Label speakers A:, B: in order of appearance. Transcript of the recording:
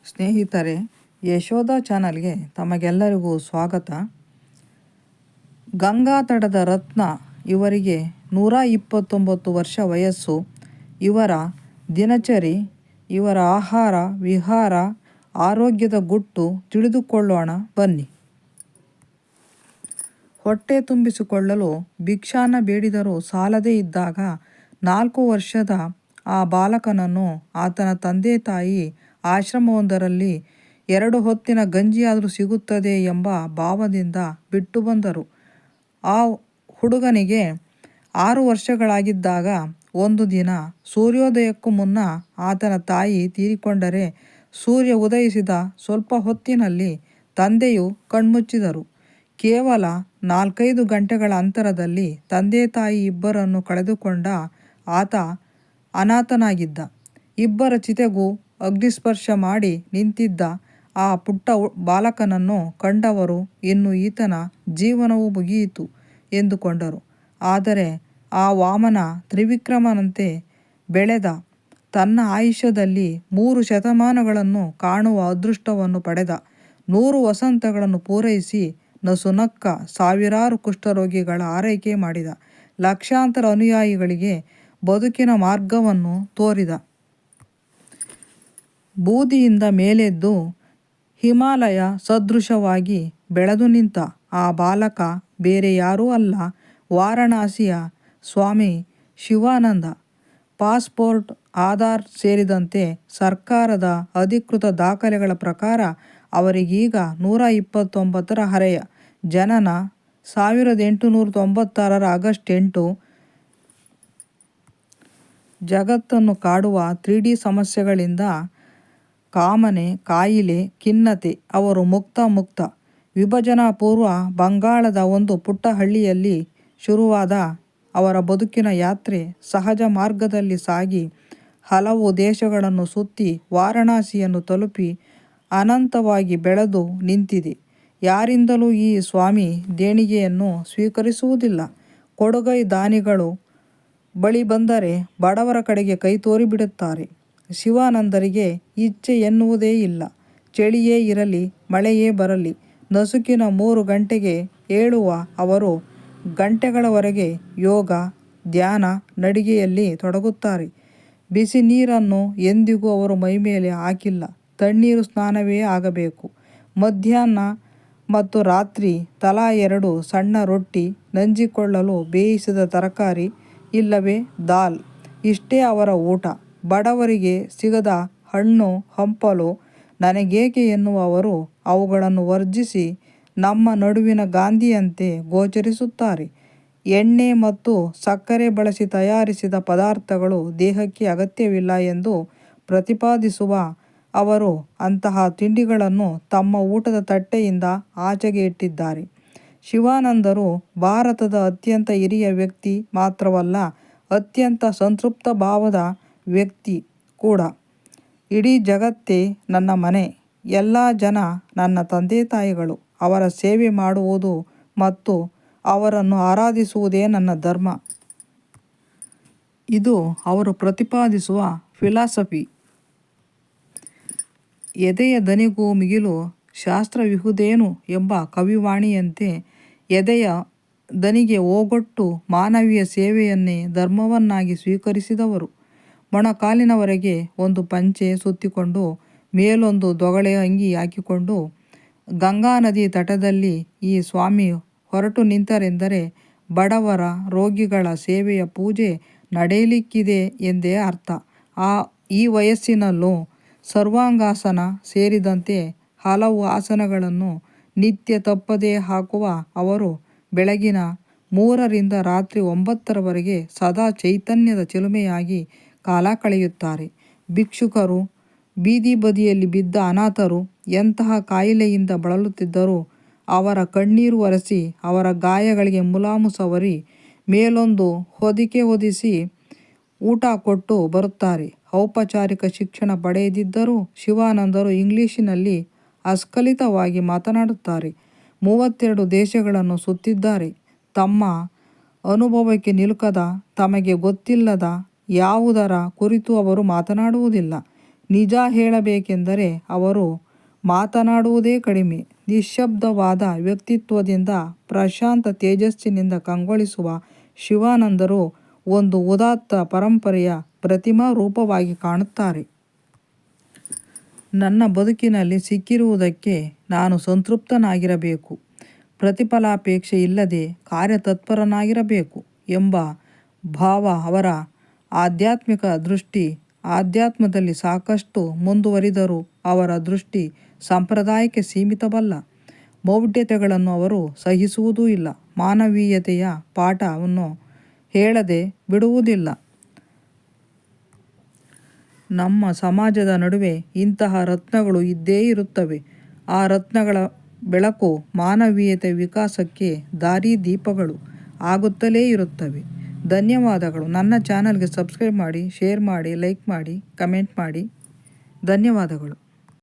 A: ಸ್ನೇಹಿತರೆ, ಯಶೋಧ ಚಾನಲ್ಗೆ ತಮಗೆಲ್ಲರಿಗೂ ಸ್ವಾಗತ. ಗಂಗಾತಟದ ರತ್ನ ಇವರಿಗೆ 129 ವರ್ಷ ವಯಸ್ಸು. ಇವರ ದಿನಚರಿ, ಇವರ ಆಹಾರ ವಿಹಾರ, ಆರೋಗ್ಯದ ಗುಟ್ಟು ತಿಳಿದುಕೊಳ್ಳೋಣ ಬನ್ನಿ. ಹೊಟ್ಟೆ ತುಂಬಿಸಿಕೊಳ್ಳಲು ಭಿಕ್ಷಾನ್ನ ಬೇಡಿದರೂ ಸಾಲದೇ ಇದ್ದಾಗ 4 ವರ್ಷದ ಆ ಬಾಲಕನನ್ನು ಆತನ ತಂದೆ ತಾಯಿ ಆಶ್ರಮವೊಂದರಲ್ಲಿ 2 ಹೊತ್ತಿನ ಗಂಜಿಯಾದರೂ ಸಿಗುತ್ತದೆ ಎಂಬ ಭಾವದಿಂದ ಬಿಟ್ಟು ಬಂದರು. ಆ ಹುಡುಗನಿಗೆ 6 ವರ್ಷಗಳಾಗಿದ್ದಾಗ ಒಂದು ದಿನ ಸೂರ್ಯೋದಯಕ್ಕೂ ಮುನ್ನ ಆತನ ತಾಯಿ ತೀರಿಕೊಂಡರೆ, ಸೂರ್ಯ ಉದಯಿಸಿದ ಸ್ವಲ್ಪ ಹೊತ್ತಿನಲ್ಲಿ ತಂದೆಯು ಕಣ್ಮುಚ್ಚಿದರು. ಕೇವಲ 4-5 ಗಂಟೆಗಳ ಅಂತರದಲ್ಲಿ ತಂದೆ ತಾಯಿ ಇಬ್ಬರನ್ನು ಕಳೆದುಕೊಂಡ ಆತ ಅನಾಥನಾಗಿದ್ದ. ಇಬ್ಬರ ಚಿತೆಗೂ ಅಗ್ನಿಸ್ಪರ್ಶ ಮಾಡಿ ನಿಂತಿದ್ದ ಆ ಪುಟ್ಟ ಬಾಲಕನನ್ನು ಕಂಡವರು ಇನ್ನು ಈತನ ಜೀವನವು ಮುಗಿಯಿತು ಎಂದುಕೊಂಡರು. ಆದರೆ ಆ ವಾಮನ ತ್ರಿವಿಕ್ರಮನಂತೆ ಬೆಳೆದ, ತನ್ನ ಆಯುಷ್ಯದಲ್ಲಿ 3 ಶತಮಾನಗಳನ್ನು ಕಾಣುವ ಅದೃಷ್ಟವನ್ನು ಪಡೆದ, 100 ವಸಂತಗಳನ್ನು ಪೂರೈಸಿ ನಸುನಕ್ಕ ಸಾವಿರಾರು ಕುಷ್ಠರೋಗಿಗಳ ಆರೈಕೆ ಮಾಡಿದ, ಲಕ್ಷಾಂತರ ಅನುಯಾಯಿಗಳಿಗೆ ಬದುಕಿನ ಮಾರ್ಗವನ್ನು ತೋರಿದ, ಬೂದಿಯಿಂದ ಮೇಲೆದ್ದು ಹಿಮಾಲಯ ಸದೃಶವಾಗಿ ಬೆಳೆದು ನಿಂತ ಆ ಬಾಲಕ ಬೇರೆ ಯಾರೂ ಅಲ್ಲ, ವಾರಣಾಸಿಯ ಸ್ವಾಮಿ ಶಿವಾನಂದ. ಪಾಸ್ಪೋರ್ಟ್, ಆಧಾರ್ ಸೇರಿದಂತೆ ಸರ್ಕಾರದ ಅಧಿಕೃತ ದಾಖಲೆಗಳ ಪ್ರಕಾರ ಅವರಿಗೀಗ 129ರ ಹರೆಯ. ಜನನ 1896 ಆಗಸ್ಟ್ 8. ಜಗತ್ತನ್ನು ಕಾಡುವ 3D ಸಮಸ್ಯೆಗಳಿಂದ, ಕಾಮನೆ, ಕಾಯಿಲೆ, ಖಿನ್ನತೆ ಅವರು ಮುಕ್ತ. ವಿಭಜನಾ ಪೂರ್ವ ಬಂಗಾಳದ ಒಂದು ಪುಟ್ಟ ಹಳ್ಳಿಯಲ್ಲಿ ಶುರುವಾದ ಅವರ ಬದುಕಿನ ಯಾತ್ರೆ ಸಹಜ ಮಾರ್ಗದಲ್ಲಿ ಸಾಗಿ ಹಲವು ದೇಶಗಳನ್ನು ಸುತ್ತಿ ವಾರಣಾಸಿಯನ್ನು ತಲುಪಿ ಅನಂತವಾಗಿ ಬೆಳೆದು ನಿಂತಿದೆ. ಯಾರಿಂದಲೂ ಈ ಸ್ವಾಮಿ ದೇಣಿಗೆಯನ್ನು ಸ್ವೀಕರಿಸುವುದಿಲ್ಲ. ಕೊಡುಗೈ ದಾನಿಗಳು ಬಳಿ ಬಂದರೆ ಬಡವರ ಕಡೆಗೆ ಕೈ ತೋರಿಬಿಡುತ್ತಾರೆ. ಶಿವಾನಂದರಿಗೆ ಇಚ್ಛೆ ಎನ್ನುವುದೇ ಇಲ್ಲ. ಚಳಿಯೇ ಇರಲಿ, ಮಳೆಯೇ ಬರಲಿ, ನಸುಕಿನ 3 ಗಂಟೆಗೆ ಏಳುವ ಅವರು ಗಂಟೆಗಳವರೆಗೆ ಯೋಗ, ಧ್ಯಾನ, ನಡಿಗೆಯಲ್ಲಿ ತೊಡಗುತ್ತಾರೆ. ಬಿಸಿ ನೀರನ್ನು ಎಂದಿಗೂ ಅವರು ಮೈಮೇಲೆ ಹಾಕಿಲ್ಲ. ತಣ್ಣೀರು ಸ್ನಾನವೇ ಆಗಬೇಕು. ಮಧ್ಯಾಹ್ನ ಮತ್ತು ರಾತ್ರಿ ತಲಾ 2 ಸಣ್ಣ ರೊಟ್ಟಿ, ನಂಜಿಕೊಳ್ಳಲು ಬೇಯಿಸಿದ ತರಕಾರಿ ಇಲ್ಲವೇ ದಾಲ್, ಇಷ್ಟೇ ಅವರ ಊಟ. ಬಡವರಿಗೆ ಸಿಗದ ಹಣ್ಣು ಹಂಪಲು ನನಗೇಕೆ ಎನ್ನುವ ಅವರು ಅವುಗಳನ್ನು ವರ್ಜಿಸಿ ನಮ್ಮ ನಡುವಿನ ಗಾಂಧಿಯಂತೆ ಗೋಚರಿಸುತ್ತಾರೆ. ಎಣ್ಣೆ ಮತ್ತು ಸಕ್ಕರೆ ಬಳಸಿ ತಯಾರಿಸಿದ ಪದಾರ್ಥಗಳು ದೇಹಕ್ಕೆ ಅಗತ್ಯವಿಲ್ಲ ಎಂದು ಪ್ರತಿಪಾದಿಸುವ ಅವರು ಅಂತಹ ತಿಂಡಿಗಳನ್ನು ತಮ್ಮ ಊಟದ ತಟ್ಟೆಯಿಂದ ಆಚೆಗೆ ಇಟ್ಟಿದ್ದಾರೆ. ಶಿವಾನಂದರು ಭಾರತದ ಅತ್ಯಂತ ಹಿರಿಯ ವ್ಯಕ್ತಿ ಮಾತ್ರವಲ್ಲ, ಅತ್ಯಂತ ಸಂತೃಪ್ತ ಭಾವದ ವ್ಯಕ್ತಿ ಕೂಡ. ಇಡೀ ಜಗತ್ತೇ ನನ್ನ ಮನೆ, ಎಲ್ಲ ಜನ ನನ್ನ ತಂದೆ ತಾಯಿಗಳು, ಅವರ ಸೇವೆ ಮಾಡುವುದು ಮತ್ತು ಅವರನ್ನು ಆರಾಧಿಸುವುದೇ ನನ್ನ ಧರ್ಮ. ಇದು ಅವರು ಪ್ರತಿಪಾದಿಸುವ ಫಿಲಾಸಫಿ. ಎದೆಯ ದನಿಗೂ ಮಿಗಿಲು ಶಾಸ್ತ್ರವಿಹುದೇನು ಎಂಬ ಕವಿವಾಣಿಯಂತೆ ಎದೆಯ ದನಿಗೆ ಓಗೊಟ್ಟು ಮಾನವೀಯ ಸೇವೆಯನ್ನೇ ಧರ್ಮವನ್ನಾಗಿ ಸ್ವೀಕರಿಸಿದವರು. ಮೊಣಕಾಲಿನವರೆಗೆ ಒಂದು ಪಂಚೆ ಸುತ್ತಿಕೊಂಡು ಮೇಲೊಂದು ದೊಗಳೆ ಅಂಗಿ ಹಾಕಿಕೊಂಡು ಗಂಗಾ ನದಿ ತಟದಲ್ಲಿ ಈ ಸ್ವಾಮಿ ಹೊರಟು ನಿಂತರೆಂದರೆ ಬಡವರ, ರೋಗಿಗಳ ಸೇವೆಯ ಪೂಜೆ ನಡೆಯಲಿಕ್ಕಿದೆ ಎಂದೇ ಅರ್ಥ. ಈ ವಯಸ್ಸಿನಲ್ಲೂ ಸರ್ವಾಂಗಾಸನ ಸೇರಿದಂತೆ ಹಲವು ಆಸನಗಳನ್ನು ನಿತ್ಯ ತಪ್ಪದೇ ಹಾಕುವ ಅವರು ಬೆಳಗಿನ 3ರಿಂದ ರಾತ್ರಿ 9ರವರೆಗೆ ಸದಾ ಚೈತನ್ಯದ ಚಿಲುಮೆಯಾಗಿ ಕಾಲ ಕಳೆಯುತ್ತಾರೆ. ಭಿಕ್ಷುಕರು, ಬೀದಿ ಬದಿಯಲ್ಲಿ ಬಿದ್ದ ಅನಾಥರು ಎಂತಹ ಕಾಯಿಲೆಯಿಂದ ಬಳಲುತ್ತಿದ್ದರೂ ಅವರ ಕಣ್ಣೀರು ಒರೆಸಿ, ಅವರ ಗಾಯಗಳಿಗೆ ಮುಲಾಮು ಸವರಿ, ಮೇಲೊಂದು ಹೊದಿಕೆ ಹೊದಿಸಿ ಊಟ ಕೊಟ್ಟು ಬರುತ್ತಾರೆ. ಔಪಚಾರಿಕ ಶಿಕ್ಷಣ ಪಡೆಯದಿದ್ದರೂ ಶಿವಾನಂದರು ಇಂಗ್ಲಿಷಿನಲ್ಲಿ ಅಸ್ಖಲಿತವಾಗಿ ಮಾತನಾಡುತ್ತಾರೆ. 32 ದೇಶಗಳನ್ನು ಸುತ್ತಿದ್ದಾರೆ. ತಮ್ಮ ಅನುಭವಕ್ಕೆ ನಿಲುಕದ, ತಮಗೆ ಗೊತ್ತಿಲ್ಲದ ಯಾವುದರ ಕುರಿತು ಅವರು ಮಾತನಾಡುವುದಿಲ್ಲ. ನಿಜ ಹೇಳಬೇಕೆಂದರೆ ಅವರು ಮಾತನಾಡುವುದೇ ಕಡಿಮೆ. ನಿಶ್ಶಬ್ದವಾದ ವ್ಯಕ್ತಿತ್ವದಿಂದ ಪ್ರಶಾಂತ ತೇಜಸ್ಸಿನಿಂದ ಕಂಗೊಳಿಸುವ ಶಿವಾನಂದರು ಒಂದು ಉದಾತ್ತ ಪರಂಪರೆಯ ಪ್ರತಿಮಾ ರೂಪವಾಗಿ ಕಾಣುತ್ತಾರೆ. ನನ್ನ ಬದುಕಿನಲ್ಲಿ ಸಿಕ್ಕಿರುವುದಕ್ಕೆ ನಾನು ಸಂತೃಪ್ತನಾಗಿರಬೇಕು, ಪ್ರತಿಫಲಾಪೇಕ್ಷೆ ಇಲ್ಲದೆ ಕಾರ್ಯತತ್ಪರನಾಗಿರಬೇಕು ಎಂಬ ಭಾವ ಅವರ ಆಧ್ಯಾತ್ಮಿಕ ದೃಷ್ಟಿ. ಆಧ್ಯಾತ್ಮದಲ್ಲಿ ಸಾಕಷ್ಟು ಮುಂದುವರಿದರೂ ಅವರ ದೃಷ್ಟಿ ಸಂಪ್ರದಾಯಕ್ಕೆ ಸೀಮಿತವಲ್ಲ. ಮೌಢ್ಯತೆಗಳನ್ನು ಅವರು ಸಹಿಸುವುದೂ ಇಲ್ಲ. ಮಾನವೀಯತೆಯ ಪಾಠವನ್ನು ಹೇಳದೆ ಬಿಡುವುದಿಲ್ಲ. ನಮ್ಮ ಸಮಾಜದ ನಡುವೆ ಇಂತಹ ರತ್ನಗಳು ಇದ್ದೇ ಇರುತ್ತವೆ. ಆ ರತ್ನಗಳ ಬೆಳಕು ಮಾನವೀಯತೆ ವಿಕಾಸಕ್ಕೆ ದಾರಿದೀಪಗಳು ಆಗುತ್ತಲೇ ಇರುತ್ತವೆ. ಧನ್ಯವಾದಗಳು. ನನ್ನ ಚಾನಲ್ಗೆ ಸಬ್ಸ್ಕ್ರೈಬ್ ಮಾಡಿ, ಶೇರ್ ಮಾಡಿ, ಲೈಕ್ ಮಾಡಿ, ಕಮೆಂಟ್ ಮಾಡಿ. ಧನ್ಯವಾದಗಳು.